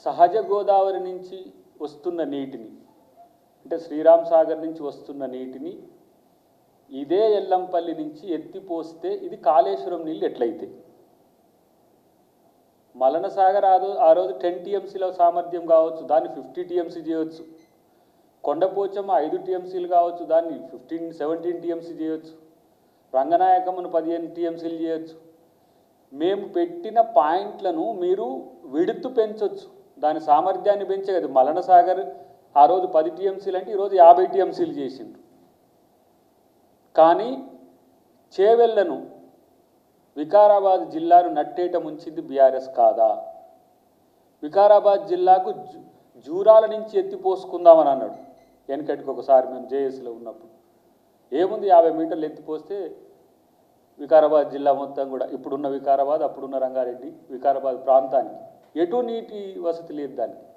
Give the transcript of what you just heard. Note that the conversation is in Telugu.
సహజ గోదావరి నుంచి వస్తున్న నీటిని, అంటే శ్రీరామ్ సాగర్ నుంచి వస్తున్న నీటిని ఇదే ఎల్లంపల్లి నుంచి ఎత్తిపోస్తే ఇది కాళేశ్వరం నీళ్ళు ఎట్లయితే, మలన సాగర్ ఆ రోజు 10 టీఎంసీల సామర్థ్యం కావచ్చు, దాన్ని 50 టీఎంసీ చేయవచ్చు. కొండపోచమ్మ 5 టీఎంసీలు కావచ్చు, దాన్ని 17 టీఎంసీ చేయవచ్చు. రంగనాయకమ్మను 15 టీఎంసీలు చేయవచ్చు. మేము పెట్టిన పాయింట్లను మీరు విడుతు పెంచవచ్చు, దాని సామర్థ్యాన్ని పెంచే కదా. మలన సాగర్ ఆ రోజు 10 టీఎంసీలు అంటే ఈరోజు 50 టీఎంసీలు చేసిండ్రు. కానీ చేవెళ్లను, వికారాబాద్ జిల్లాను నట్టేట ముంచింది బీఆర్ఎస్ కాదా? వికారాబాద్ జిల్లాకు జూరాల నుంచి ఎత్తిపోసుకుందామని అన్నాడు వెనకటికి ఒకసారి మేము జేఎస్లో ఉన్నప్పుడు. ఏముంది 50 మీటర్లు ఎత్తిపోస్తే వికారాబాద్ జిల్లా మొత్తం కూడా, ఇప్పుడున్న వికారాబాద్, అప్పుడున్న రంగారెడ్డి, వికారాబాద్ ప్రాంతానికి ఎటు నీటి వసతి లేదు దానికి.